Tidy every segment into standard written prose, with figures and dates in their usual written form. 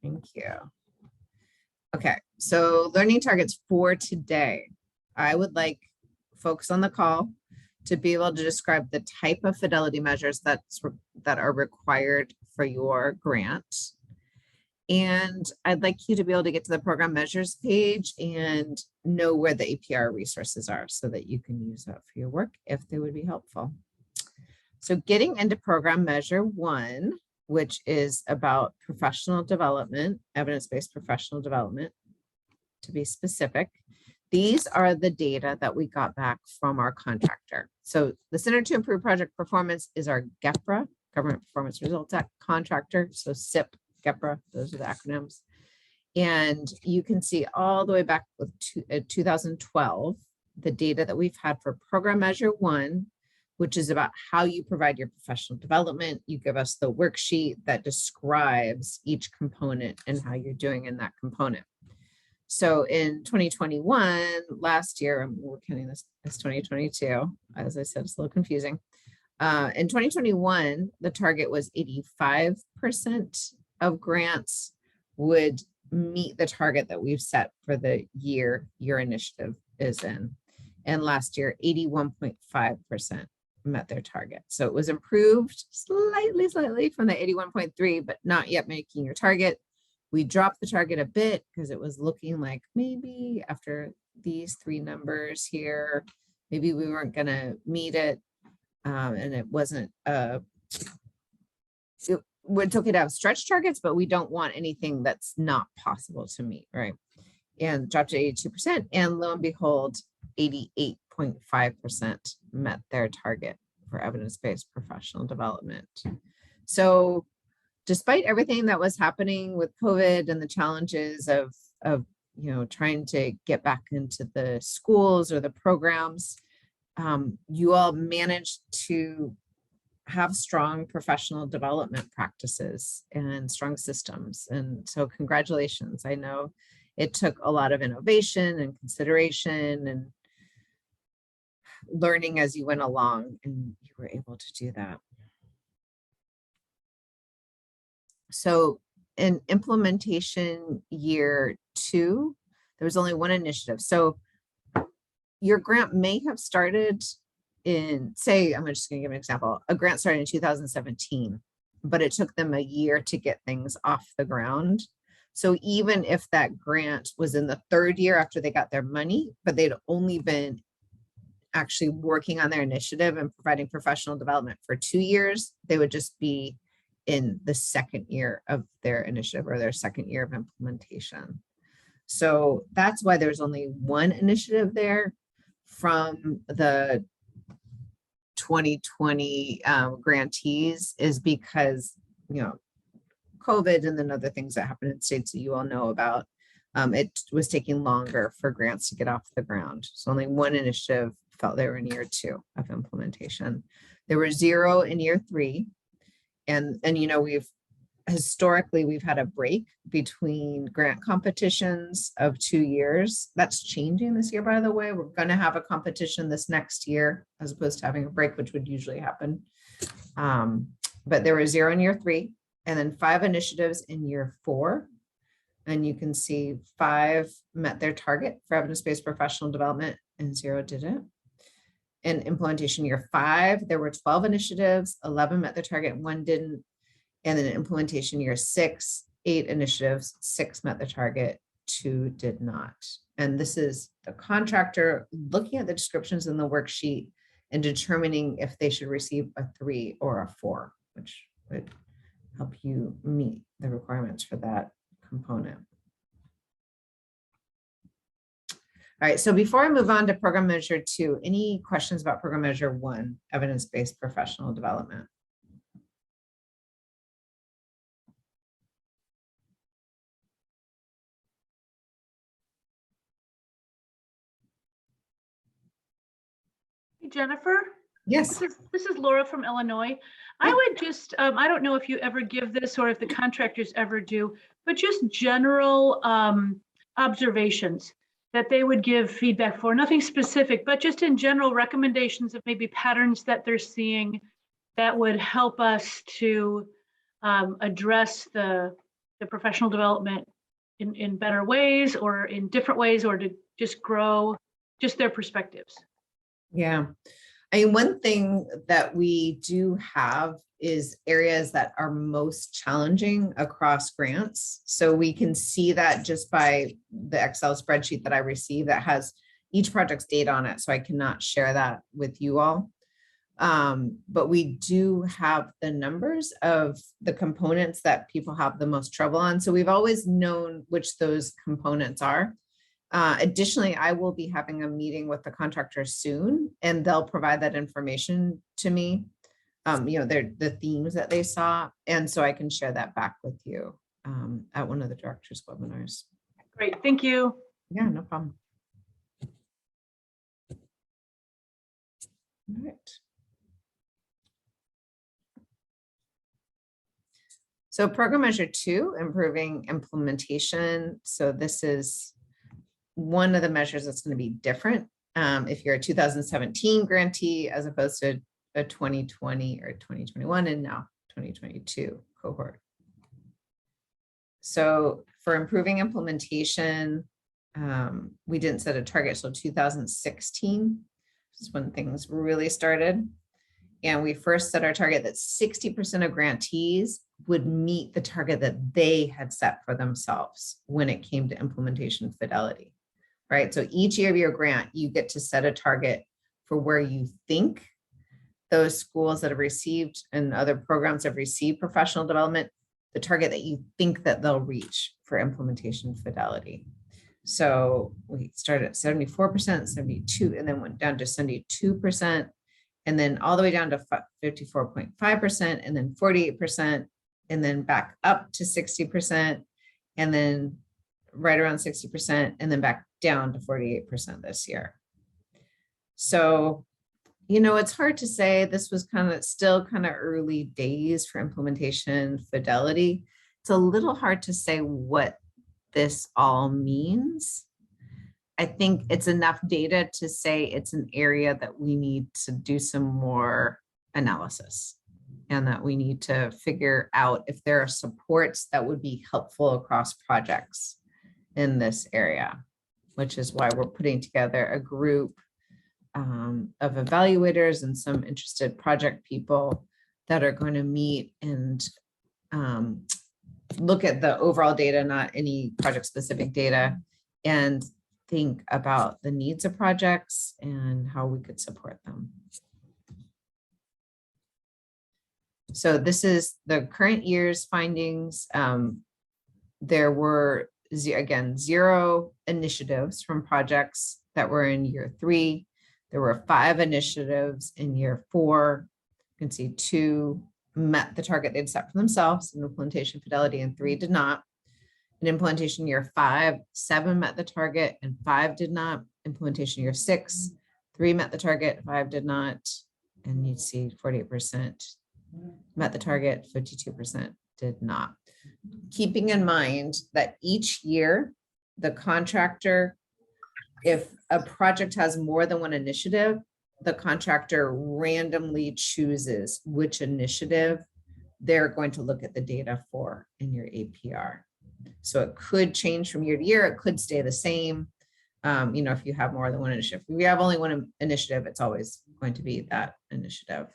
Thank you. Okay, so learning targets for today. I would like folks on the call to be able to describe the type of fidelity measures that are required for your grant. And I'd like you to be able to get to the program measures page and know where the APR resources are so that you can use that for your work if they would be helpful. So getting into program measure 1, which is about professional development, evidence-based professional development, to be specific. These are the data that we got back from our contractor. So the Center to Improve Project Performance is our Gpra, Government Performance Results Act contractor. So CIP, Gpra, those are the acronyms. And you can see all the way back with 2012, the data that we've had for program measure 1, which is about how you provide your professional development. You give us the worksheet that describes each component and how you're doing in that component. So in 2021, last year, we're counting this as 2022. As I said, it's a little confusing. In 2021, the target was 85% of grants would meet the target that we've set for the year your initiative is in. And last year, 81.5% met their target. So it was improved slightly from the 81.3, but not yet making your target. We dropped the target a bit because it was looking like maybe after these 3 numbers here, maybe we weren't going to meet it. And it wasn't, it's okay to have stretch targets, but we don't want anything that's not possible to meet, right? And dropped to 82%, and lo and behold, 88.5% met their target for evidence-based professional development. So despite everything that was happening with COVID and the challenges of trying to get back into the schools or the programs, you all managed to have strong professional development practices and strong systems. And so congratulations. I know it took a lot of innovation and consideration and learning as you went along, and you were able to do that. So in implementation year 2, there was only 1 initiative. So your grant may have started in, say, I'm just going to give an example. A grant started in 2017, but it took them a year to get things off the ground. So even if that grant was in the 3rd year after they got their money, but they'd only been actually working on their initiative and providing professional development for 2 years, they would just be in the 2nd year of their initiative or their 2nd year of implementation. So that's why there's only 1 initiative there from the 2020 grantees, is because, COVID and then other things that happened in states that you all know about. It was taking longer for grants to get off the ground. So only 1 initiative felt they were in year 2 of implementation. There were 0 in year 3. And we've historically had a break between grant competitions of 2 years. That's changing this year, by the way. We're going to have a competition this next year as opposed to having a break, which would usually happen. But there were 0 in year 3, and then 5 initiatives in year 4. And you can see 5 met their target for evidence-based professional development and 0 didn't. In implementation year 5, there were 12 initiatives, 11 met their target and 1 didn't. And then in implementation year 6, 8 initiatives, 6 met the target, 2 did not. And this is the contractor looking at the descriptions in the worksheet and determining if they should receive a 3 or a 4, which would help you meet the requirements for that component. All right, so before I move on to program measure 2, any questions about program measure 1, evidence-based professional development? Hey, Jennifer? Yes. This is Laura from Illinois. I would just, I don't know if you ever give this or if the contractors ever do, but just general observations that they would give feedback for, nothing specific, but just in general recommendations of maybe patterns that they're seeing that would help us to address the the professional development in better ways or in different ways, or to just grow just their perspectives? Yeah. I mean, one thing that we do have is areas that are most challenging across grants. So we can see that just by the Excel spreadsheet that I received that has each project's data on it. So I cannot share that with you all. But we do have the numbers of the components that people have the most trouble on. So we've always known which those components are. Additionally, I will be having a meeting with the contractor soon, and they'll provide that information to me. They're the themes that they saw, and so I can share that back with you at one of the directors' webinars. Great, thank you. Yeah, no problem. All right. So program measure 2, improving implementation. So this is one of the measures that's going to be different if you're a 2017 grantee as opposed to a 2020 or 2021 and now 2022 cohort. So for improving implementation, we didn't set a target till 2016. This is when things really started. And we first set our target that 60% of grantees would meet the target that they had set for themselves when it came to implementation fidelity, right? So each year of your grant, you get to set a target for where you think those schools that have received and other programs have received professional development, the target that you think that they'll reach for implementation fidelity. So we started at 74%, 72, and then went down to 72%. And then all the way down to 54.5%, and then 48%, and then back up to 60%, and then right around 60%, and then back down to 48% this year. So, it's hard to say. This was still kind of early days for implementation fidelity. It's a little hard to say what this all means. I think it's enough data to say it's an area that we need to do some more analysis, and that we need to figure out if there are supports that would be helpful across projects in this area, which is why we're putting together a group of evaluators and some interested project people that are going to meet and look at the overall data, not any project specific data, and think about the needs of projects and how we could support them. So this is the current year's findings. There were, again, 0 initiatives from projects that were in year 3. There were 5 initiatives in year 4. You can see 2 met the target they'd set for themselves in implementation fidelity, and 3 did not. In implementation year 5, 7 met the target and 5 did not. Implementation year 6, 3 met the target, 5 did not. And you'd see 48% met the target, 52% did not. Keeping in mind that each year, the contractor, if a project has more than 1 initiative, the contractor randomly chooses which initiative they're going to look at the data for in your APR. So it could change from year to year. It could stay the same. If you have more than 1 initiative. If you have only 1 initiative, it's always going to be that initiative.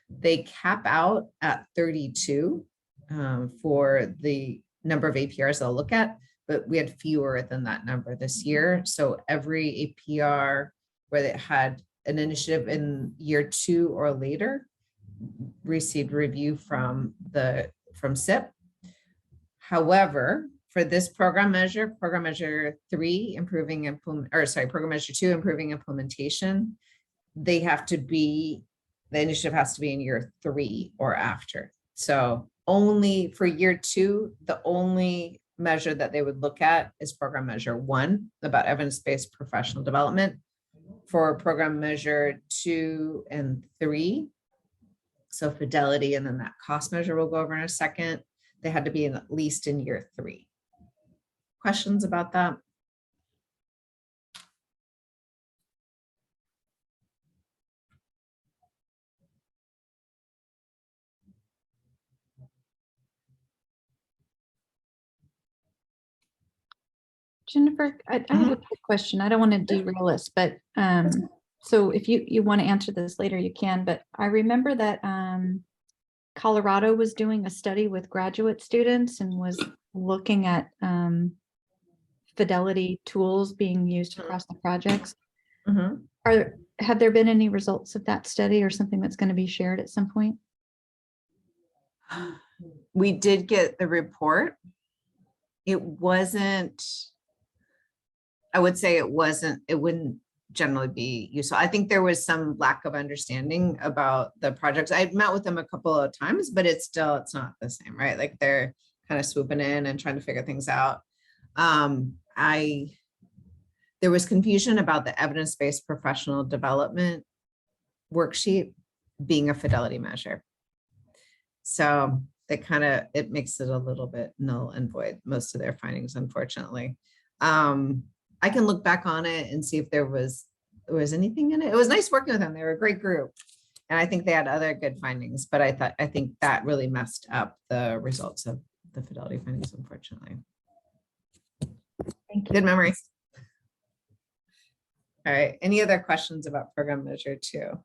They cap out at 32 for the number of APRs they'll look at, but we had fewer than that number this year. So every APR where it had an initiative in year 2 or later received review from SIP. However, for this program measure 3, program measure 2, improving implementation, the initiative has to be in year 3 or after. So only for year 2, the only measure that they would look at is program measure 1 about evidence-based professional development. For program measure 2 and 3, so fidelity, and then that cost measure we'll go over in a second, they had to be at least in year 3. Questions about that? Jennifer, I have a quick question. I don't want to derail us, but so if you want to answer this later, you can. But I remember that Colorado was doing a study with graduate students and was looking at fidelity tools being used across the projects. Mhm. Have there been any results of that study or something that's going to be shared at some point? We did get the report. It wasn't, I would say it wouldn't generally be useful. I think there was some lack of understanding about the projects. I've met with them a couple of times, but it's not the same, right? Like they're kind of swooping in and trying to figure things out. There was confusion about the evidence-based professional development worksheet being a fidelity measure. So it makes it a little bit null and void, most of their findings, unfortunately. I can look back on it and see if there was anything in it. It was nice working with them. They were a great group. And I think they had other good findings, but I think that really messed up the results of the fidelity findings, unfortunately. Thank you. Good memories. All right, any other questions about program measure 2?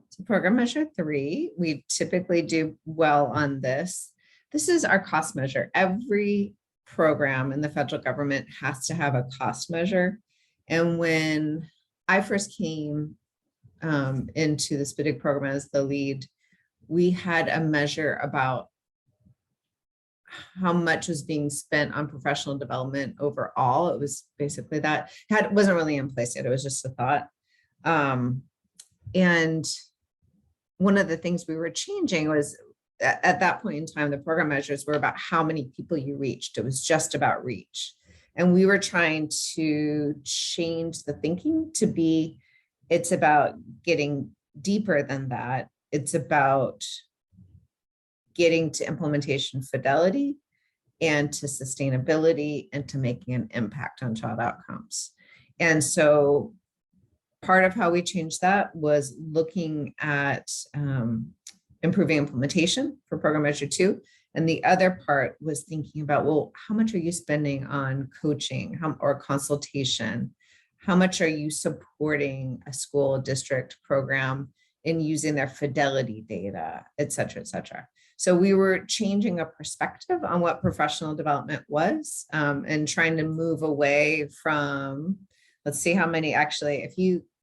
So program measure 3, we typically do well on this. This is our cost measure. Every program in the federal government has to have a cost measure. And when I first came into the SPIDIG program as the lead, we had a measure about how much was being spent on professional development overall. It was basically that. It wasn't really in place yet. It was just a thought. And one of the things we were changing was at that point in time, the program measures were about how many people you reached. It was just about reach. And we were trying to change the thinking to be, it's about getting deeper than that. It's about getting to implementation fidelity and to sustainability and to making an impact on child outcomes. And so part of how we changed that was looking at improving implementation for program measure 2. And the other part was thinking about, well, how much are you spending on coaching or consultation? How much are you supporting a school district program in using their fidelity data, et cetera, et cetera. So we were changing a perspective on what professional development was and trying to move away from, let's see how many actually,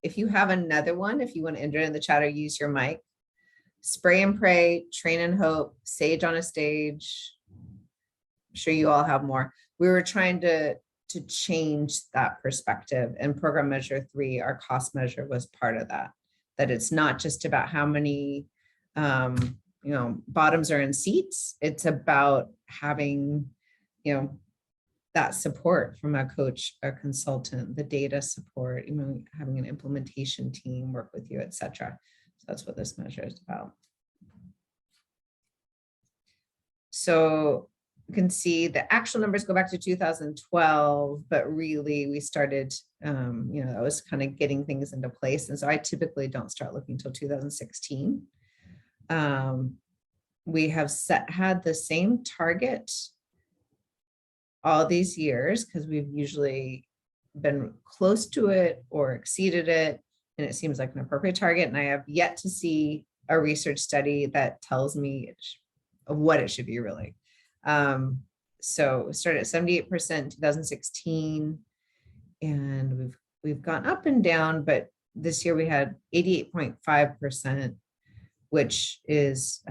if you have another one, if you want to enter in the chat or use your mic, spray and pray, train and hope, sage on a stage. I'm sure you all have more. We were trying to change that perspective, and program measure 3, our cost measure, was part of that. That it's not just about how many bottoms are in seats. It's about having that support from a coach, a consultant, the data support, having an implementation team work with you, etc. So that's what this measure is about. So you can see the actual numbers go back to 2012, but really we started, I was kind of getting things into place. And so I typically don't start looking until 2016. We have had the same target all these years because we've usually been close to it or exceeded it, and it seems like an appropriate target. And I have yet to see a research study that tells me what it should be really. So we started at 78% in 2016, and we've gone up and down, but this year we had 88.5%, which is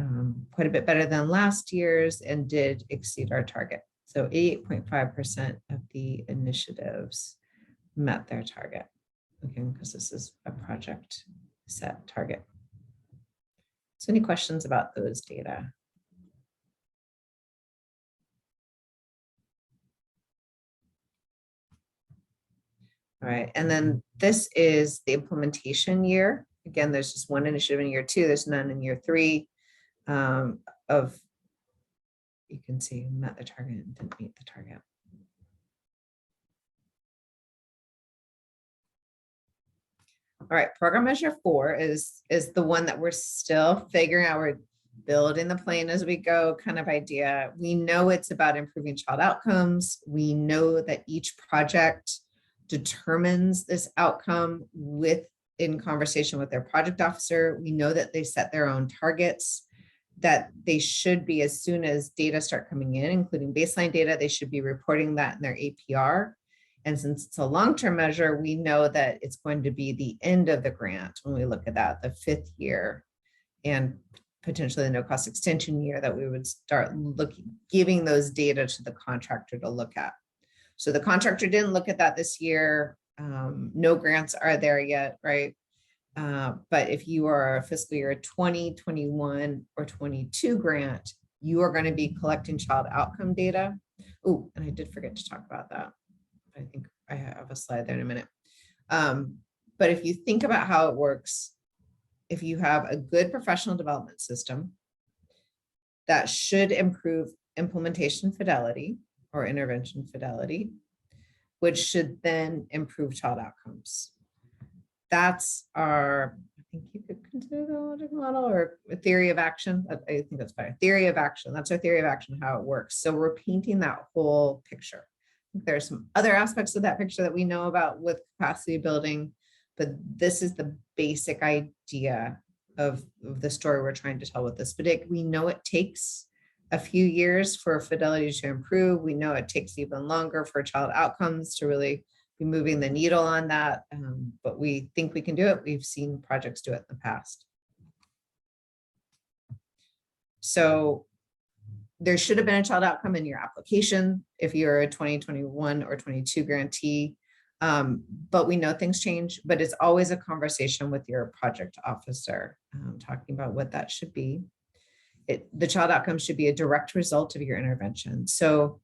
quite a bit better than last year's and did exceed our target. So 88.5% of the initiatives met their target. Again, because this is a project set target. So any questions about those data? All right, and then this is the implementation year. Again, there's just one initiative in year 2, there's none in year 3 you can see met the target and didn't meet the target. All right, program measure 4 is the one that we're still figuring out. We're building the plane as we go kind of idea. We know it's about improving child outcomes. We know that each project determines this outcome in conversation with their project officer. We know that they set their own targets, that they should be, as soon as data start coming in, including baseline data, they should be reporting that in their APR. And since it's a long-term measure, we know that it's going to be the end of the grant when we look at that, the 5th year, and potentially the no-cost extension year, that we would start giving those data to the contractor to look at. So the contractor didn't look at that this year. No grants are there yet, right? But if you are a fiscal year 20, 21, or 22 grant, you are going to be collecting child outcome data. Oh, and I did forget to talk about that. I think I have a slide there in a minute. But if you think about how it works, if you have a good professional development system, that should improve implementation fidelity or intervention fidelity, which should then improve child outcomes. That's our, I think you could consider the logical model or a theory of action. I think that's better. Theory of action. That's our theory of action, how it works. So we're painting that whole picture. There are some other aspects of that picture that we know about with capacity building, but this is the basic idea of the story we're trying to tell with this. But we know it takes a few years for fidelity to improve. We know it takes even longer for child outcomes to really be moving the needle on that, but we think we can do it. We've seen projects do it in the past. So there should have been a child outcome in your application if you're a 2021 or 22 grantee, but we know things change, but it's always a conversation with your project officer, talking about what that should be. The child outcome should be a direct result of your intervention. So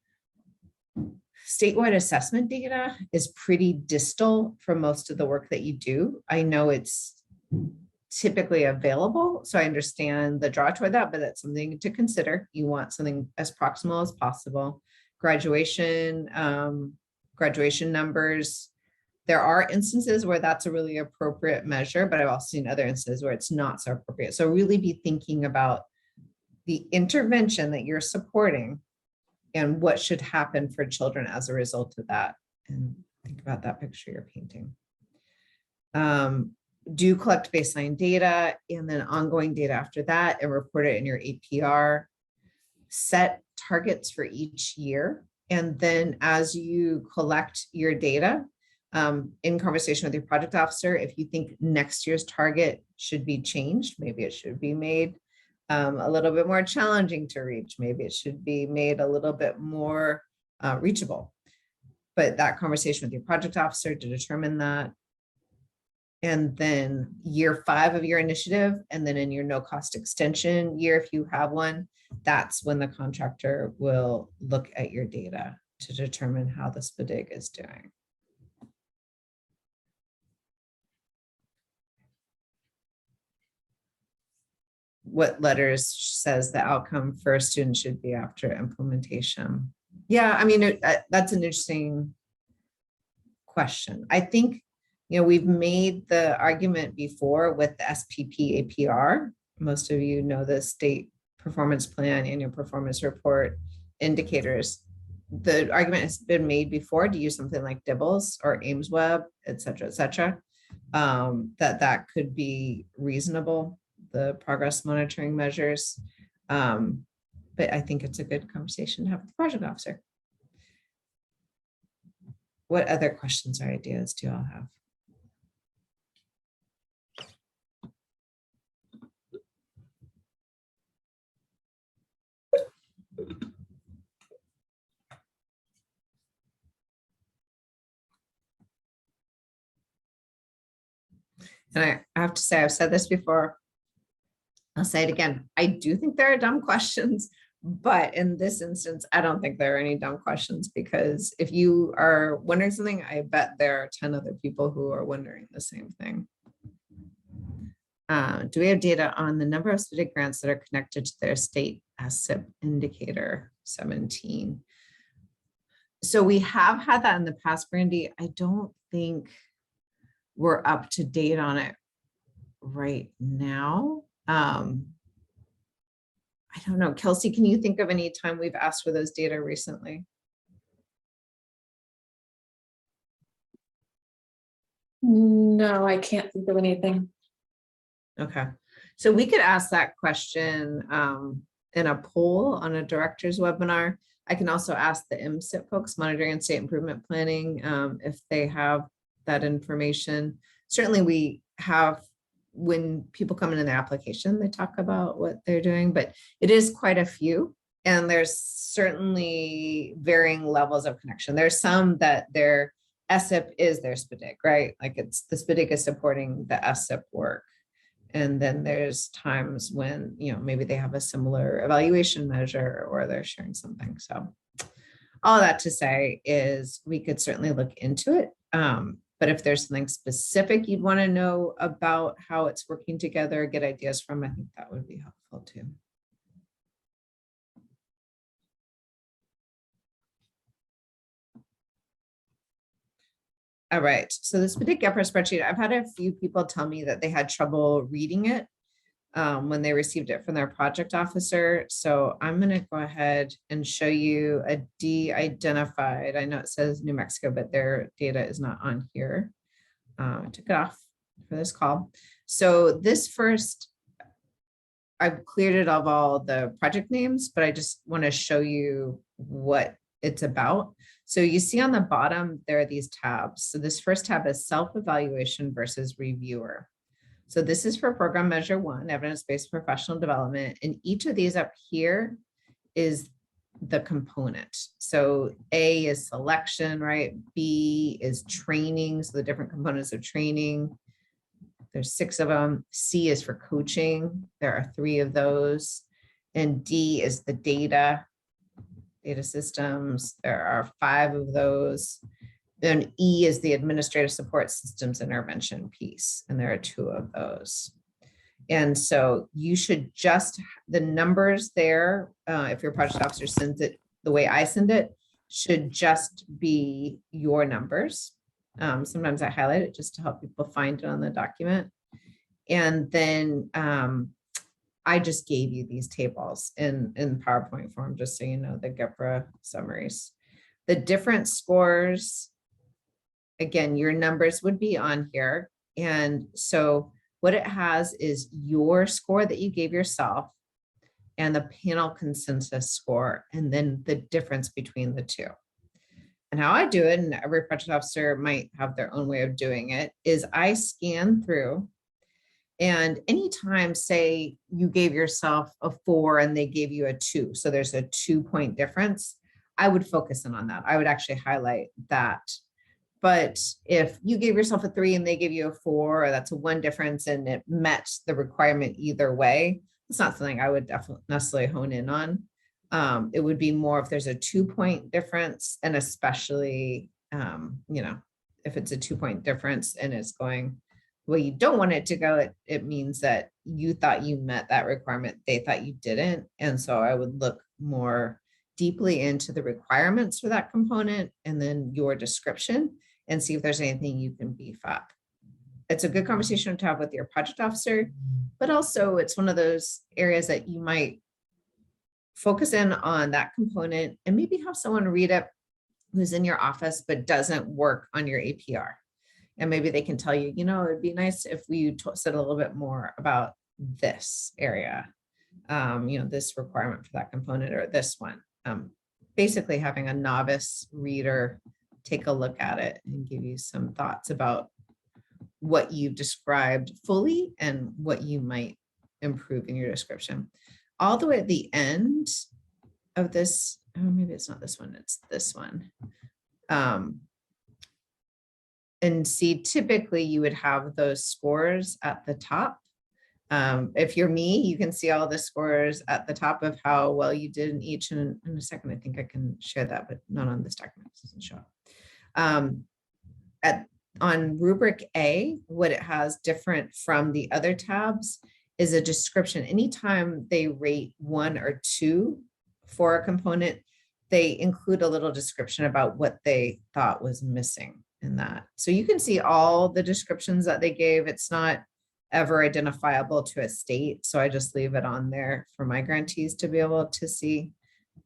statewide assessment data is pretty distal from most of the work that you do. I know it's typically available, so I understand the draw toward that, but that's something to consider. You want something as proximal as possible. Graduation numbers. There are instances where that's a really appropriate measure, but I've also seen other instances where it's not so appropriate. So really be thinking about the intervention that you're supporting and what should happen for children as a result of that. And think about that picture you're painting. Do collect baseline data and then ongoing data after that and report it in your APR. Set targets for each year. And then as you collect your data, in conversation with your project officer, if you think next year's target should be changed, maybe it should be made a little bit more challenging to reach. Maybe it should be made a little bit more reachable. But that conversation with your project officer to determine that. And then year 5 of your initiative, and then in your no cost extension year, if you have one, that's when the contractor will look at your data to determine how the SPDIG is doing. What letters says the outcome for a student should be after implementation? Yeah, I mean, that's an interesting question. I think, we've made the argument before with the SPP APR. Most of you know the state performance plan, annual performance report indicators. The argument has been made before to use something like DIBELS or AIMSweb, et cetera, that could be reasonable, the progress monitoring measures. But I think it's a good conversation to have with the project officer. What other questions or ideas do you all have? And I have to say, I've said this before, I'll say it again. I do think there are dumb questions, but in this instance, I don't think there are any dumb questions, because if you are wondering something, I bet there are 10 other people who are wondering the same thing. Do we have data on the number of SPDIG grants that are connected to their state SIP indicator 17? So we have had that in the past, Brandy. I don't think we're up to date on it right now. I don't know. Kelsey, can you think of any time we've asked for those data recently? No, I can't think of anything. Okay, so we could ask that question in a poll on a director's webinar. I can also ask the MSIP folks, Monitoring and State Improvement Planning, if they have that information. Certainly we have, when people come in the application, they talk about what they're doing, but it is quite a few. And there's certainly varying levels of connection. There's some that their SIP is their SPDIC, right? Like it's the SPDIC is supporting the SIP work. And then there's times when, you know, maybe they have a similar evaluation measure or they're sharing something. So all that to say is we could certainly look into it. But if there's something specific you'd want to know about how it's working together, get ideas from, I think that would be helpful too. All right, so this particular Gpra spreadsheet, I've had a few people tell me that they had trouble reading it when they received it from their project officer. So I'm going to go ahead and show you a de-identified. I know it says New Mexico, but their data is not on here. I took it off for this call. So this first, I've cleared it of all the project names, but I just want to show you what it's about. So you see on the bottom, there are these tabs. So this first tab is self-evaluation versus reviewer. So this is for program measure 1, evidence-based professional development. And each of these up here is the component. So A is selection, right? B is training. So the different components of training. There's 6 of them. C is for coaching. There are 3 of those. And D is the data systems. There are 5 of those. Then E is the administrative support systems intervention piece. And there are 2 of those. And so you should just, the numbers there, if your project officer sends it the way I send it, should just be your numbers. Sometimes I highlight it just to help people find it on the document. And then I just gave you these tables in PowerPoint form, just so you know, the Gpra summaries. The different scores, again, your numbers would be on here. And so what it has is your score that you gave yourself and the panel consensus score, and then the difference between the two. And how I do it, and every project officer might have their own way of doing it, is I scan through. And anytime, say you gave yourself a 4 and they gave you a 2, so there's a 2-point difference, I would focus in on that. I would actually highlight that. But if you gave yourself a 3 and they give you a 4, or that's a 1 difference and it met the requirement either way, it's not something I would definitely necessarily hone in on. It would be more if there's a 2-point difference, and especially, you know, if it's a 2-point difference and it's going the way you don't want it to go, it means that you thought you met that requirement, they thought you didn't. And so I would look more deeply into the requirements for that component and then your description and see if there's anything you can beef up. It's a good conversation to have with your project officer, but also it's one of those areas that you might focus in on that component and maybe have someone read it who's in your office but doesn't work on your APR. And maybe they can tell you, you know, it'd be nice if we said a little bit more about this area, you know, this requirement for that component or this one. Basically having a novice reader take a look at it and give you some thoughts about what you've described fully and what you might improve in your description. All the way at the end of this, oh, maybe it's not this one, it's this one. And see, typically you would have those scores at the top. If you're me, you can see all the scores at the top of how well you did in each. And in a second, I think I can share that, but not on this document, it doesn't show up. On rubric A, what it has different from the other tabs is a description. Anytime they rate 1 or 2 for a component, they include a little description about what they thought was missing. in that. So you can see all the descriptions that they gave. It's not ever identifiable to a state. So I just leave it on there for my grantees to be able to see,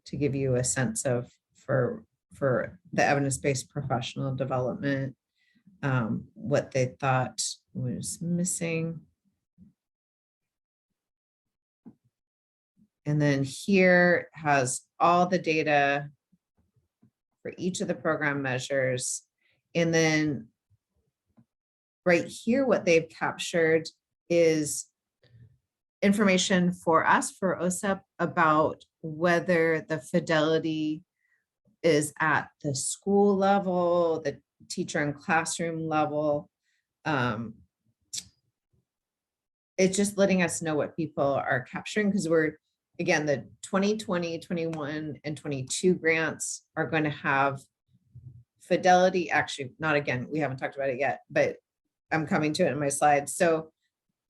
to give you a sense of for the evidence-based professional development, what they thought was missing. And then here has all the data for each of the program measures. And then right here, what they've captured is information for us, for OSEP, about whether the fidelity is at the school level, the teacher and classroom level. It's just letting us know what people are capturing, because we're, again, the 2020, 21, and 22 grants are going to have fidelity. Actually, not again, we haven't talked about it yet, but I'm coming to it in my slides. So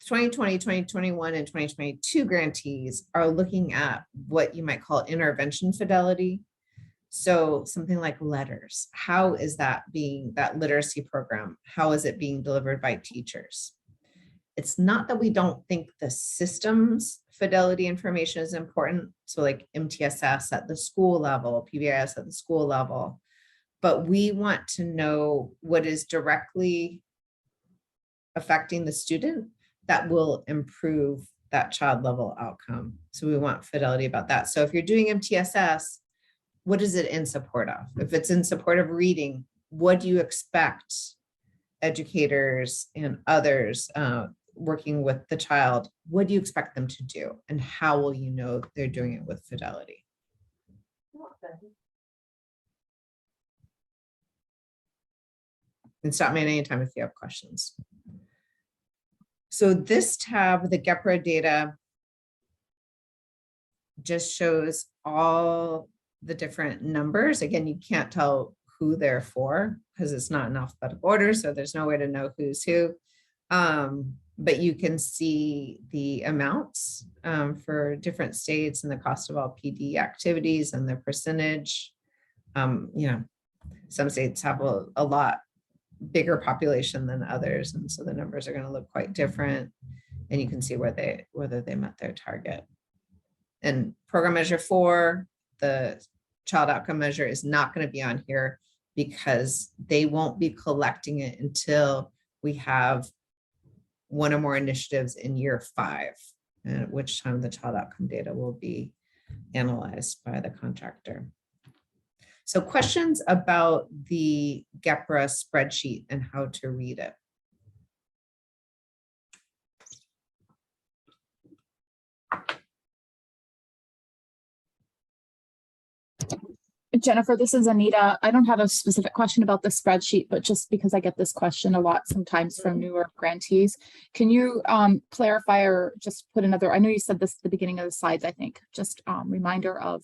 2020, 2021, and 2022 grantees are looking at what you might call intervention fidelity. So something like letters. How is that being, that literacy program, how is it being delivered by teachers? It's not that we don't think the system's fidelity information is important. So like MTSS at the school level, PBIS at the school level, but we want to know what is directly affecting the student that will improve that child level outcome. So we want fidelity about that. So if you're doing MTSS, what is it in support of? If it's in support of reading, what do you expect educators and others working with the child, what do you expect them to do? And how will you know they're doing it with fidelity? And stop me at any time if you have questions. So this tab, the Gpra data, just shows all the different numbers. Again, you can't tell who they're for because it's not in alphabetical order, so there's no way to know who's who. But you can see the amounts for different states and the cost of all PD activities and the percentage. You know, some states have a lot bigger population than others, and so the numbers are going to look quite different. And you can see whether they met their target. And program measure 4, the child outcome measure, is not going to be on here because they won't be collecting it until we have one or more initiatives in year 5, at which time the child outcome data will be analyzed by the contractor. So questions about the Gpra spreadsheet and how to read it? Jennifer, this is Anita. I don't have a specific question about the spreadsheet, but just because I get this question a lot sometimes from newer grantees, can you clarify or just put another, I know you said this at the beginning of the slides, I think, just reminder of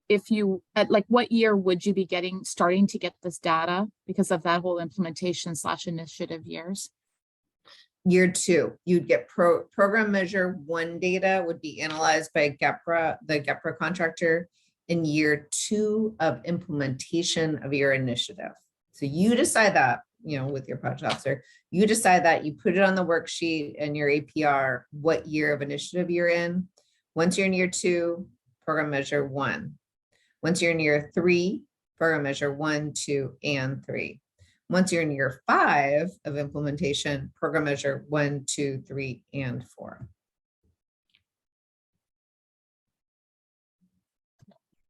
if you, at like what year would you be starting to get this data because of that whole implementation / initiative years? Year 2, you'd get program measure 1 data would be analyzed by Gpra, the Gpra contractor, in year 2 of implementation of your initiative. So you decide that, you know, with your project officer, you decide that, you put it on the worksheet and your APR, what year of initiative you're in. Once you're in year 2, program measure 1. Once you're in year 3, program measure 1, 2, and 3. Once you're in year 5 of implementation, program measure 1, 2, 3, and 4.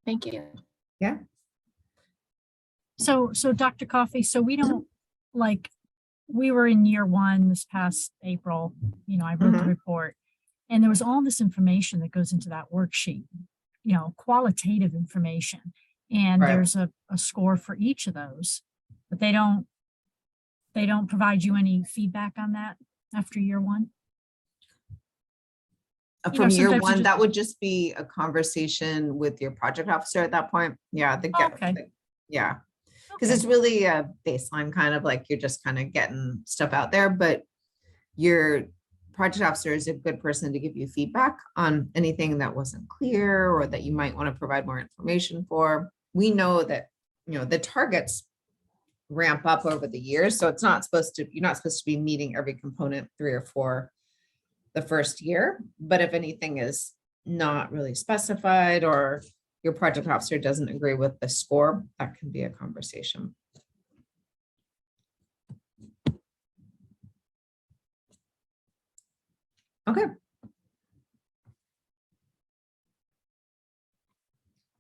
Thank you. Yeah. So Dr. Coffey, so we don't we were in year 1 this past April, you know, I wrote the report, and there was all this information that goes into that worksheet, you know, qualitative information. And there's a score for each of those, but they don't provide you any feedback on that after year 1. From year 1, that would just be a conversation with your project officer at that point. Yeah, yeah, because it's really a baseline, kind of like you're just kind of getting stuff out there, but your project officer is a good person to give you feedback on anything that wasn't clear or that you might want to provide more information for. We know that, you know, the targets ramp up over the years. So it's not supposed to, you're not supposed to be meeting every component 3 or 4 the first year. But if anything is not really specified or your project officer doesn't agree with the score, that can be a conversation. Okay.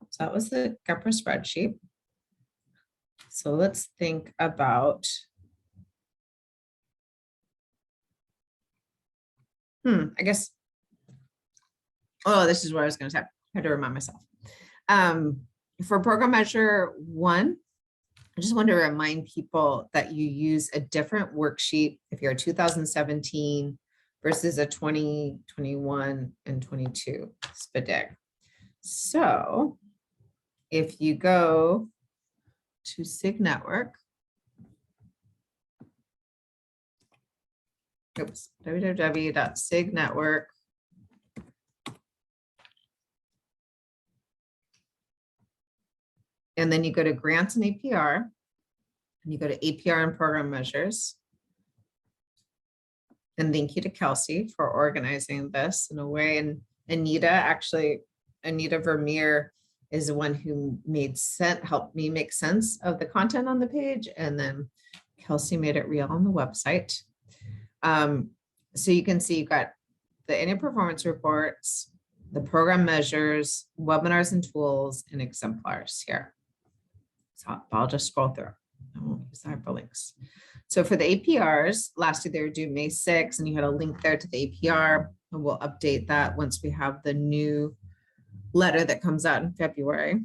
So that was the Gpra spreadsheet. So let's think about, I guess, oh, this is what I was going to say. I had to remind myself. For program measure 1, I just want to remind people that you use a different worksheet if you're a 2017 versus a 2021 and 22 SPDIG. So if you go to SIG Network, www.signetwork. And then you go to grants and APR, and you go to APR and program measures. And thank you to Kelsey for organizing this in a way. And Anita Vermeer is the one who helped me make sense of the content on the page. And then Kelsey made it real on the website. So you can see you've got the annual performance reports, the program measures, webinars and tools, and exemplars here. So I'll just scroll through. I won't use the hyperlinks. So for the APRs, last year they were due May 6th, and you had a link there to the APR, and we'll update that once we have the new letter that comes out in February.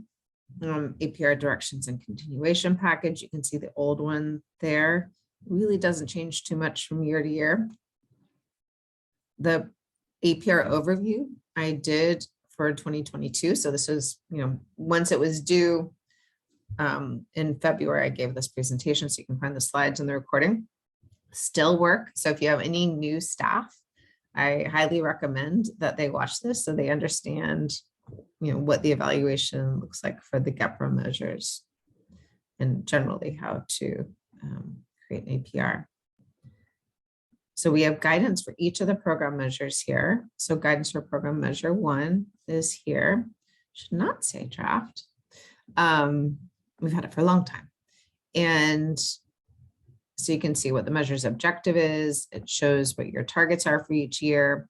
APR directions and continuation package. You can see the old one there. Really doesn't change too much from year to year. The APR overview I did for 2022. So this was, once it was due in February, I gave this presentation, so you can find the slides in the recording. Still work. So if you have any new staff, I highly recommend that they watch this so they understand, what the evaluation looks like for the Gpra measures and generally how to create an APR. So we have guidance for each of the program measures here. So guidance for program measure 1 is here. Should not say draft. We've had it for a long time. And so you can see what the measure's objective is. It shows what your targets are for each year,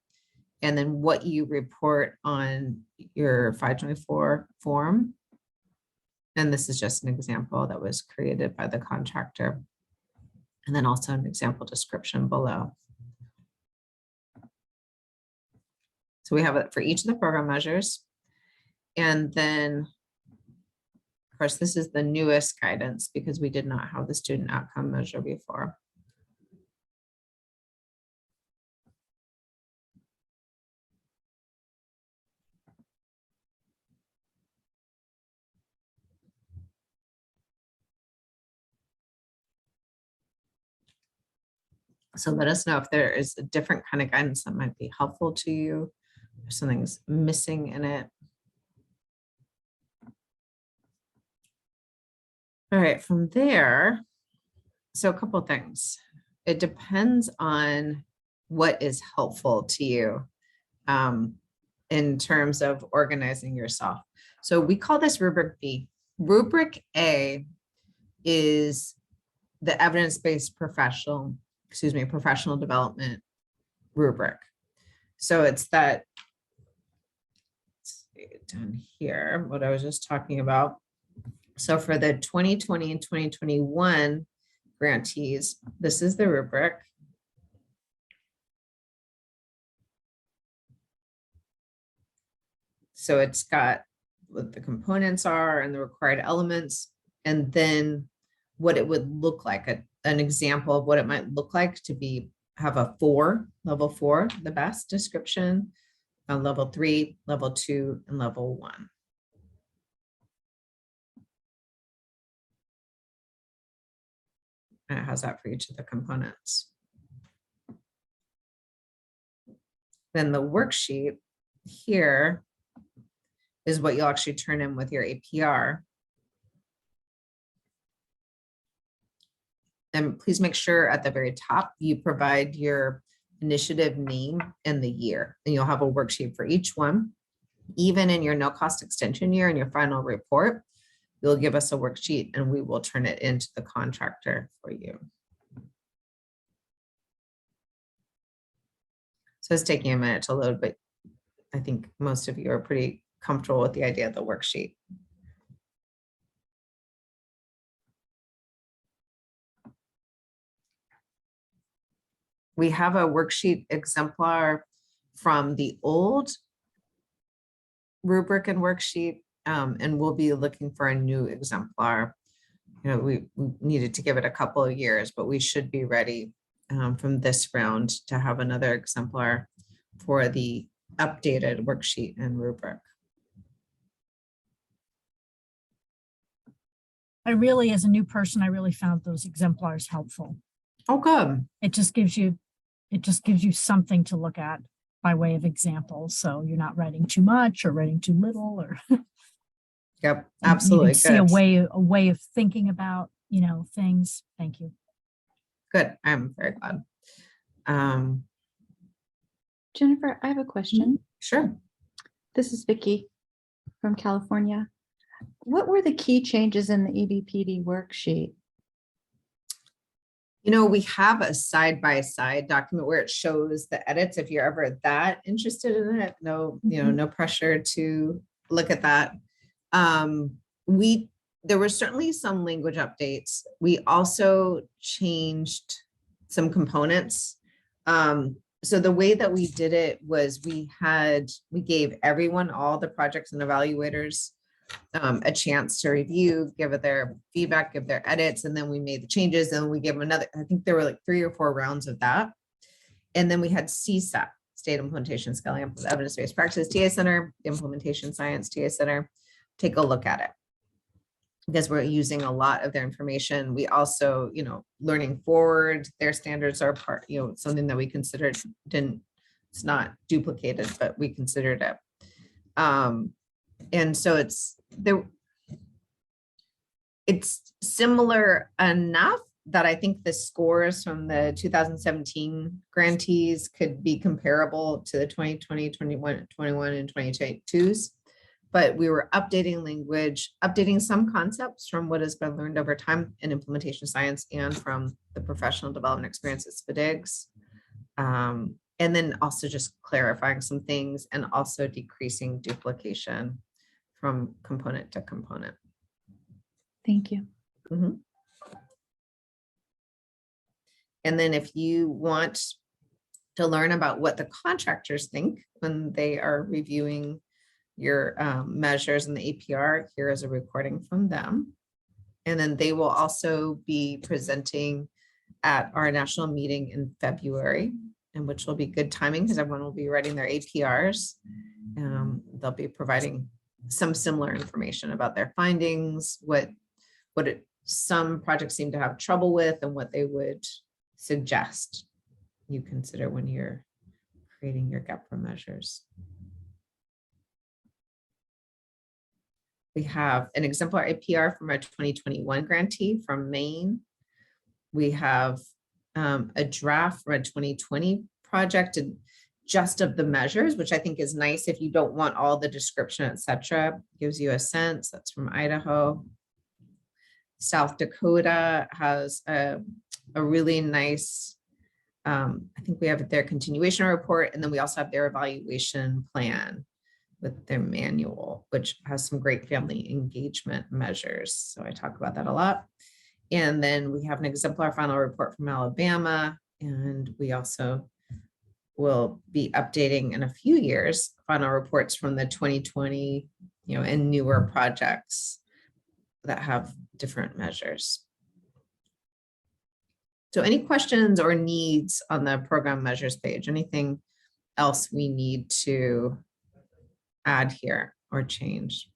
and then what you report on your 524 form. And this is just an example that was created by the contractor. And then also an example description below. So we have it for each of the program measures. And then, of course, this is the newest guidance because we did not have the student outcome measure before. So let us know if there is a different kind of guidance that might be helpful to you, if something's missing in it. All right, from there, so a couple of things. It depends on what is helpful to you in terms of organizing yourself. So we call this rubric B. Rubric A is the evidence-based professional development rubric. So it's that, let's see, down here, what I was just talking about. So for the 2020 and 2021 grantees, this is the rubric. So it's got what the components are and the required elements, and then what it would look like, an example of what it might look like to have a 4, level 4, the best description, level 3, level 2, and level 1. And it has that for each of the components. Then the worksheet here is what you'll actually turn in with your APR. And please make sure at the very top, you provide your initiative name and the year, and you'll have a worksheet for each one. Even in your no cost extension year in your final report, you'll give us a worksheet and we will turn it into the contractor for you. So it's taking a minute to load, but I think most of you are pretty comfortable with the idea of the worksheet. We have a worksheet exemplar from the old rubric and worksheet, and we'll be looking for a new exemplar. You know, we needed to give it a couple of years, but we should be ready from this round to have another exemplar for the updated worksheet and rubric. I really, as a new person, I really found those exemplars helpful. Oh, good. It just gives you something to look at by way of example. So you're not writing too much or writing too little, or Yep, you absolutely. can see Good. a way of thinking about, things. Thank you. Good. I'm very glad. Jennifer, I have a question. Sure. This is Vicky from California. What were the key changes in the EBPD worksheet? You know, we have a side-by-side document where it shows the edits. If you're ever that interested in it, no, no pressure to look at that. There were certainly some language updates. We also changed some components. So the way that we did it was we gave everyone, all the projects and evaluators, a chance to review, give it their feedback, give their edits, and then we made the changes and we gave them another, I think there were like 3 or 4 rounds of that. And then we had CSAP, State Implementation Scaling Up with Evidence-Based Practice TA Center, Implementation Science TA Center, take a look at it. Because we're using a lot of their information. We also, learning forward, their standards are part, something that we considered it's not duplicated, but we considered it. And so it's similar enough that I think the scores from the 2017 grantees could be comparable to the 2020, 21, and 2022s. But we were updating language, updating some concepts from what has been learned over time in implementation science and from the professional development experience at SPDIGS. And then also just clarifying some things and also decreasing duplication from component to component. Thank you. Mm-hmm. And then if you want to learn about what the contractors think when they are reviewing your measures in the APR, here is a recording from them. And then they will also be presenting at our national meeting in February, and which will be good timing because everyone will be writing their APRs. They'll be providing some similar information about their findings, some projects seem to have trouble with, and what they would suggest you consider when you're creating your Gpra measures. We have an exemplar APR from our 2021 grantee from Maine. We have a draft from a 2020 project and just of the measures, which I think is nice if you don't want all the description, etc. Gives you a sense. That's from Idaho. South Dakota has a really nice, I think we have their continuation report, and then we also have their evaluation plan with their manual, which has some great family engagement measures. So I talk about that a lot. And then we have an exemplar final report from Alabama, and we also will be updating in a few years final reports from the 2020, and newer projects that have different measures. So any questions or needs on the program measures page? Anything else we need to add here or change?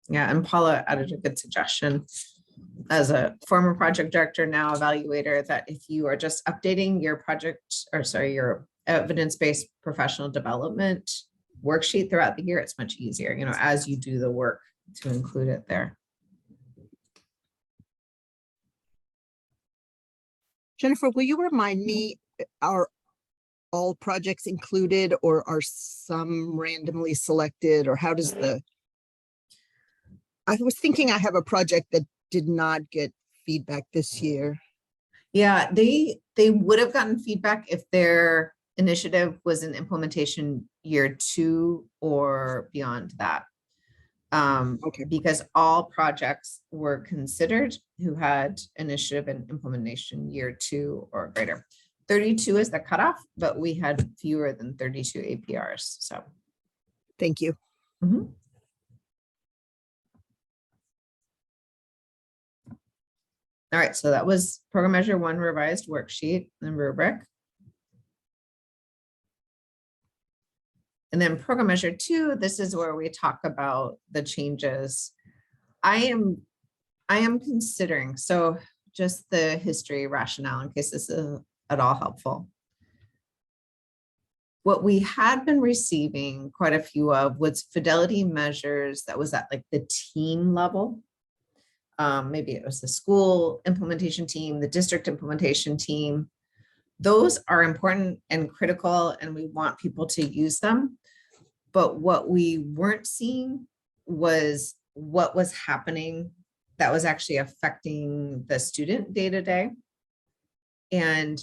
Yeah, and Paula added a good suggestion as a former project director, now evaluator, that if you are just updating your project, or sorry, your evidence-based professional development worksheet throughout the year, it's much easier, you know, as you do the work to include it there. Jennifer, will you remind me, are all projects included or are some randomly selected, or how does I was thinking I have a project that did not get feedback this year. Yeah, they would have gotten feedback if their initiative was in implementation year 2 or beyond that. Okay. Because all projects were considered who had initiative and implementation year 2 or greater. 32 is the cutoff, but we had fewer than 32 APRs. So Thank you. mhm. All right, so that was program measure 1 revised worksheet and rubric. And then program measure 2, this is where we talk about the changes. I am considering, so just the history rationale in case this is at all helpful. What we had been receiving quite a few of was fidelity measures that was at like the team level. Maybe it was the school implementation team, the district implementation team. Those are important and critical, and we want people to use them. But what we weren't seeing was what was happening that was actually affecting the student day to day. And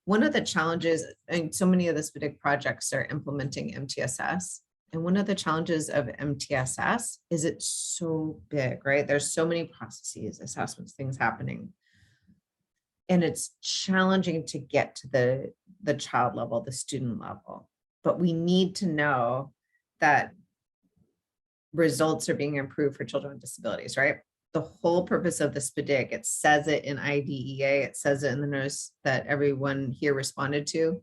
one of the challenges, and so many of the SPDIC projects are implementing MTSS. And one of the challenges of MTSS is it's so big, right? There's so many processes, assessments, things happening. And it's challenging to get to the child level, the student level. But we need to know that results are being improved for children with disabilities, right? The whole purpose of the SPDIC, it says it in IDEA, it says it in the notice that everyone here responded to.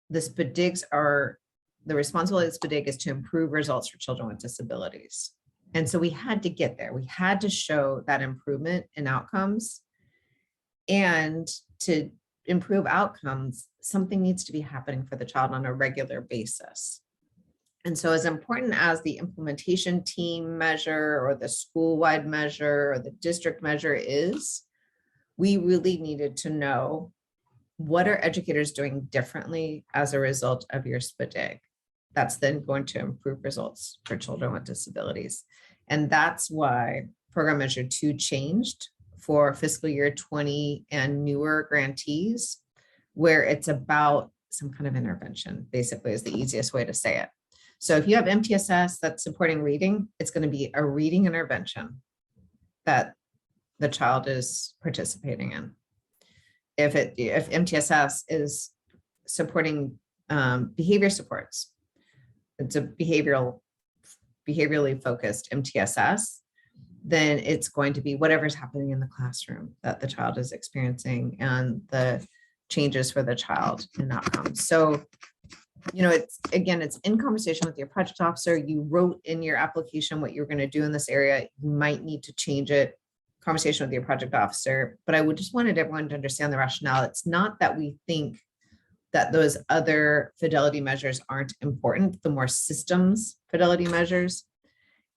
The SPDICs are, the responsibility of the SPDIC is to improve results for children with disabilities. And so we had to get there. We had to show that improvement in outcomes. And to improve outcomes, something needs to be happening for the child on a regular basis. And so as important as the implementation team measure or the school-wide measure or the district measure is, we really needed to know what are educators doing differently as a result of your SPDIC. That's then going to improve results for children with disabilities. And that's why program measure 2 changed for fiscal year 20 and newer grantees, where it's about some kind of intervention, basically is the easiest way to say it. So if you have MTSS that's supporting reading, it's going to be a reading intervention that the child is participating in. If MTSS is supporting behavior supports, it's a behaviorally focused MTSS, then it's going to be whatever's happening in the classroom that the child is experiencing and the changes for the child and outcomes. So, you know, it's in conversation with your project officer. You wrote in your application what you're going to do in this area. You might need to change it. Conversation with your project officer. But I would just wanted everyone to understand the rationale. It's not that we think that those other fidelity measures aren't important, the more systems fidelity measures.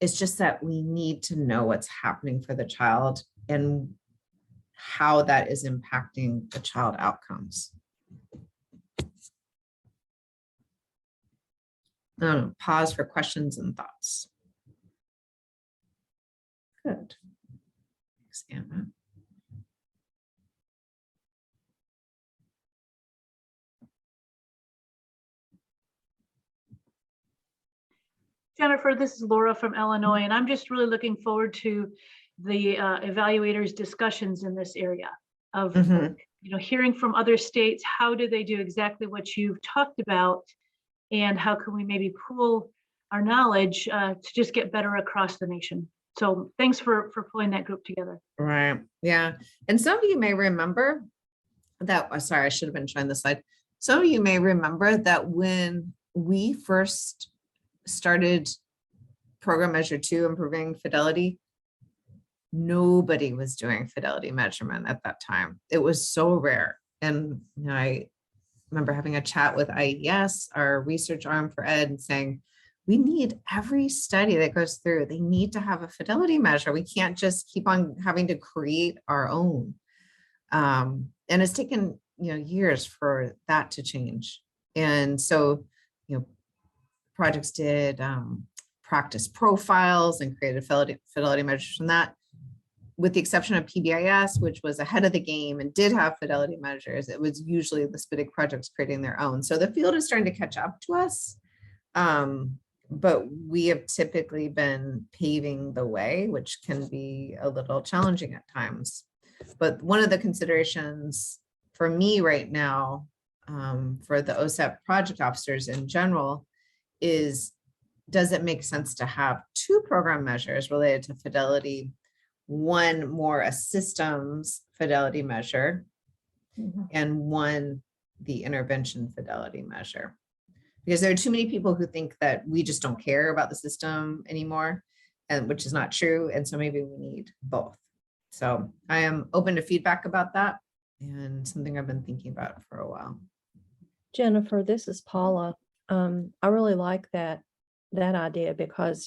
It's just that we need to know what's happening for the child and how that is impacting the child outcomes. Pause for questions and thoughts. Good. Thanks, Anna. Jennifer, this is Laura from Illinois, and I'm just really looking forward to the evaluators' discussions in this area of hearing from other states. How do they do exactly what you've talked about, and how can we maybe pool our knowledge to just get better across the nation? So thanks for pulling that group together. Right. Yeah. And some of you may remember that, sorry, I should have been showing this slide. Some of you may remember that when we first started program measure 2, improving fidelity, nobody was doing fidelity measurement at that time. It was so rare. And I remember having a chat with IES, our research arm for ed, and saying, we need every study that goes through, they need to have a fidelity measure. We can't just keep on having to create our own. And it's taken, years for that to change. And so, projects did practice profiles and created fidelity measures from that. With the exception of PBIS, which was ahead of the game and did have fidelity measures, it was usually the SPDIG projects creating their own. So the field is starting to catch up to us. But we have typically been paving the way, which can be a little challenging at times. But one of the considerations for me right now, for the OSEP project officers in general, is, does it make sense to have two program measures related to fidelity? One more a systems fidelity measure, and one the intervention fidelity measure. Because there are too many people who think that we just don't care about the system anymore, and which is not true. And so maybe we need both. So I am open to feedback about that, and something I've been thinking about for a while. Jennifer, this is Paula. I really like that idea, because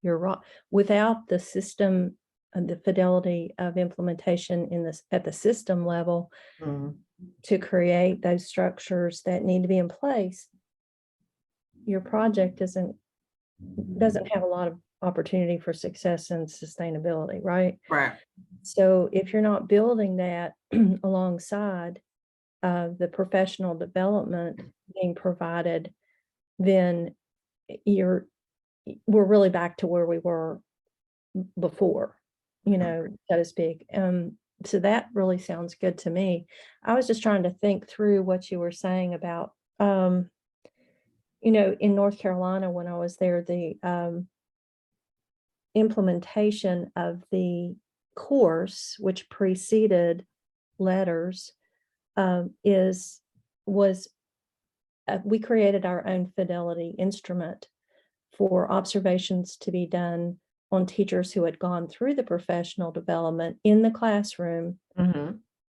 you're right. Without the system and the fidelity of implementation at the system level, to create those structures that need to be in place, your project doesn't have a lot of opportunity for success and sustainability, right? Right. So if you're not building that alongside the professional development being provided, then we're really back to where we were before, so to speak. So that really sounds good to me. I was just trying to think through what you were saying about, in North Carolina, when I was there, the implementation of the course, which preceded letters, we created our own fidelity instrument for observations to be done on teachers who had gone through the professional development in the classroom,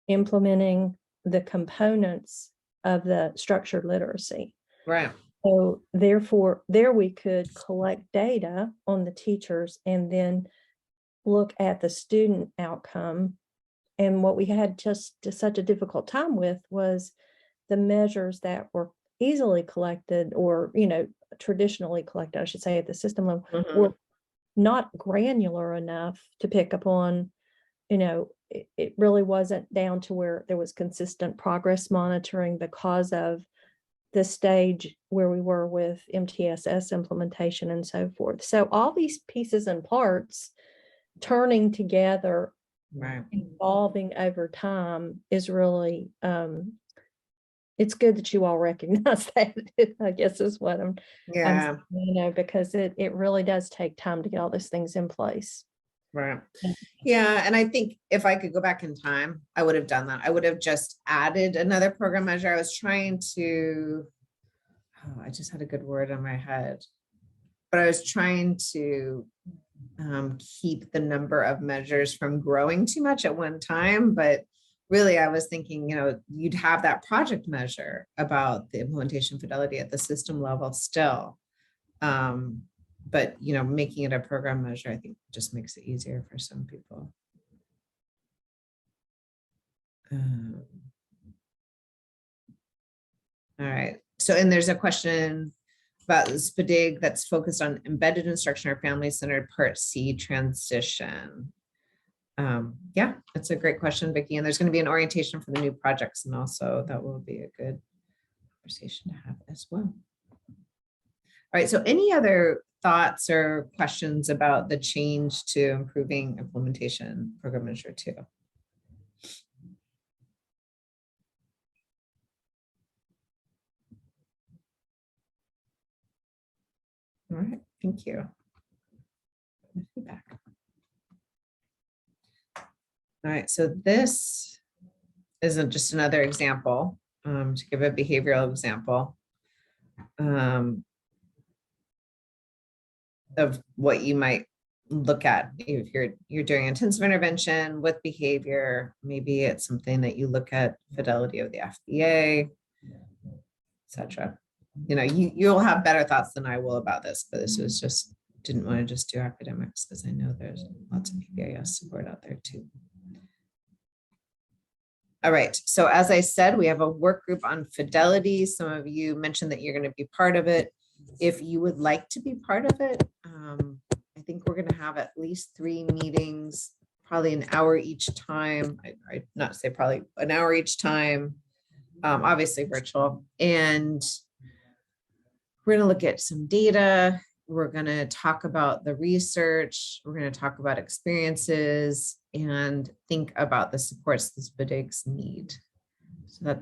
implementing the components of the structured literacy. Right. So therefore, there we could collect data on the teachers and then look at the student outcome. And what we had just such a difficult time with was the measures that were easily collected, or, traditionally collected, I should say, at the system level, were not granular enough to pick up on, it really wasn't down to where there was consistent progress monitoring because of the stage where we were with MTSS implementation and so forth. So all these pieces and parts turning together, Right. evolving over time, is really, it's good that you all recognize that, I guess is what I'm saying, because it really does take time to get all these things in place. Right. Yeah. And I think if I could go back in time, I would have done that. I would have just added another program measure. I was trying to, I just had a good word in my head, but I was trying to keep the number of measures from growing too much at one time. But really, I was thinking, you'd have that project measure about the implementation fidelity at the system level still. But, making it a program measure, I think just makes it easier for some people. All right. So, and there's a question about the SPDIG that's focused on embedded instruction or family-centered Part C transition. Yeah, that's a great question, Vicki. And there's going to be an orientation for the new projects, and also that will be a good conversation to have as well. All right, so any other thoughts or questions about the change to improving implementation program measure 2? All right, thank you. Feedback. All right, so this isn't just another example, to give a behavioral example of what you might look at if you're doing intensive intervention with behavior. Maybe it's something that you look at fidelity of the FBA. etc. You know, you'll have better thoughts than I will about this, but this was just, didn't want to just do academics because I know there's lots of PBIS support out there too. All right, so as I said, we have a work group on fidelity. Some of you mentioned that you're going to be part of it. If you would like to be part of it, I think we're going to have at least 3 meetings, probably an hour each time. I not say probably an hour each time, obviously virtual. And we're going to look at some data. We're going to talk about the research. We're going to talk about experiences and think about the supports the SPDIGs need. So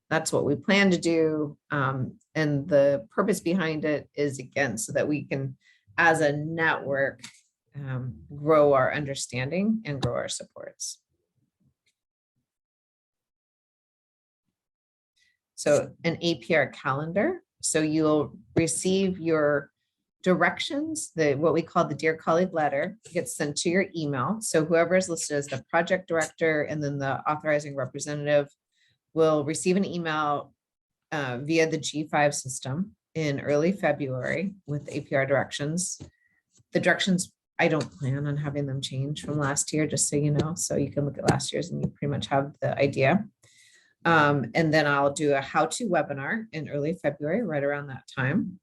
that's what we plan to do. And the purpose behind it is, again, so that we can, as a network, grow our understanding and grow our supports. So an APR calendar. So you'll receive your directions, what we call the Dear Colleague letter, gets sent to your email. So whoever is listed as the project director and then the authorizing representative will receive an email via the G5 system in early February with APR directions. The directions, I don't plan on having them change from last year, just so you know. So you can look at last year's and you pretty much have the idea. And then I'll do a how-to webinar in early February, right around that time.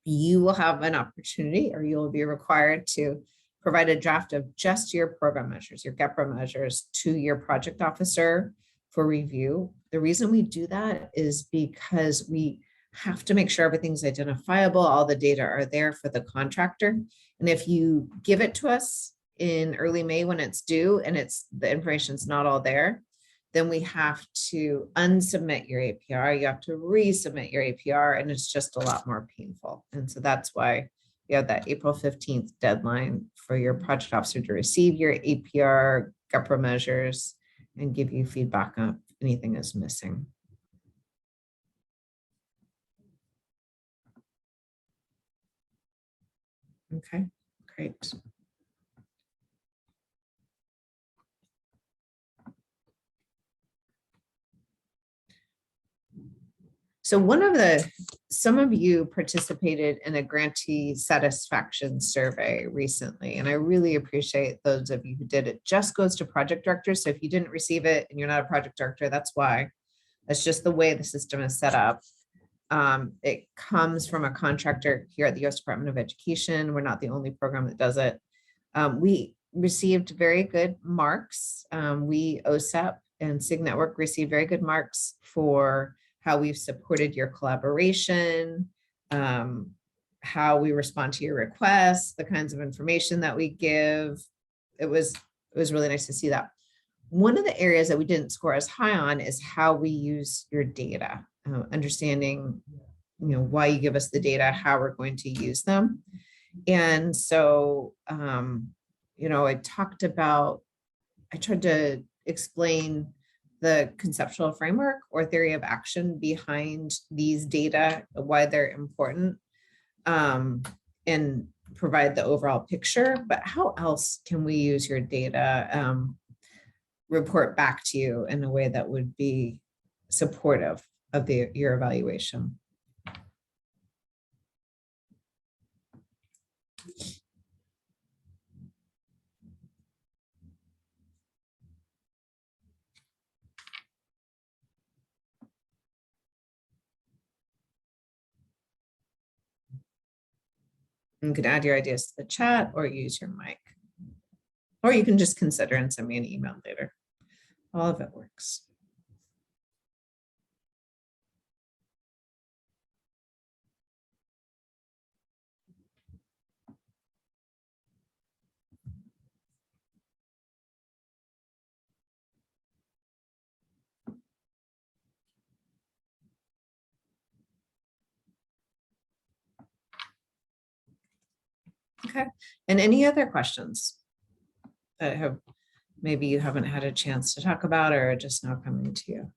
You will have an opportunity, or you'll be required to provide a draft of just your program measures, your Gpra measures, to your project officer for review. The reason we do that is because we have to make sure everything's identifiable, all the data are there for the contractor. And if you give it to us in early May when it's due and the information's not all there, then we have to unsubmit your APR. You have to resubmit your APR, and it's just a lot more painful. And so that's why we have that April 15th deadline for your project officer to receive your APR Gpra measures and give you feedback on if anything is missing. Okay, great. So some of you participated in a grantee satisfaction survey recently, and I really appreciate those of you who did. It just goes to project directors. So if you didn't receive it and you're not a project director, that's why. That's just the way the system is set up. It comes from a contractor here at the U.S. Department of Education. We're not the only program that does it. We received very good marks. We, OSAP and SIG Network, received very good marks for how we've supported your collaboration, how we respond to your requests, the kinds of information that we give. It was really nice to see that. One of the areas that we didn't score as high on is how we use your data, understanding, why you give us the data, how we're going to use them. And so, I tried to explain the conceptual framework or theory of action behind these data, why they're important, and provide the overall picture. But how else can we use your data, report back to you in a way that would be supportive of your evaluation? You can add your ideas to the chat or use your mic. Or you can just consider and send me an email later. All of it works. Okay, and any other questions that maybe you haven't had a chance to talk about or are just now coming to you?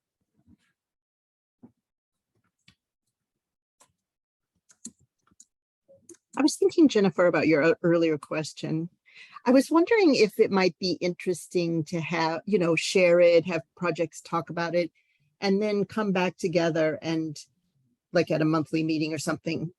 I was thinking, Jennifer, about your earlier question. I was wondering if it might be interesting to have, share it, have projects talk about it, and then come back together and like at a monthly meeting or something,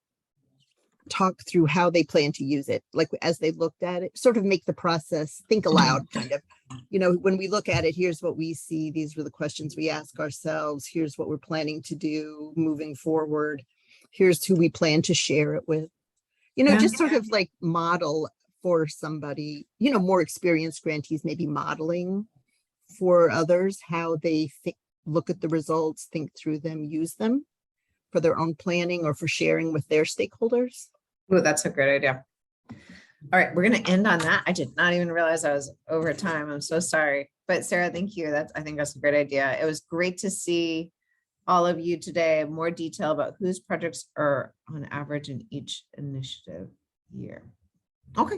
talk through how they plan to use it, like as they looked at it, sort of make the process think aloud, kind of, you know, when we look at it, here's what we see, these were the questions we ask ourselves, here's what we're planning to do moving forward, here's who we plan to share it with, you know, Yeah. just sort of like model for somebody, you know, more experienced grantees, maybe modeling for others how they think, look at the results, think through them, use them for their own planning or for sharing with their stakeholders. Oh, that's a great idea. All right, we're going to end on that. I did not even realize I was over time. I'm so sorry. But Sarah, thank you. I think that's a great idea. It was great to see all of you today, more detail about whose projects are on average in each initiative year. Okay,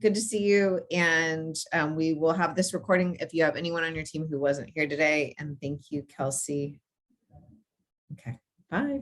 good to see you. And we will have this recording if you have anyone on your team who wasn't here today. And thank you, Kelsey. Okay, bye.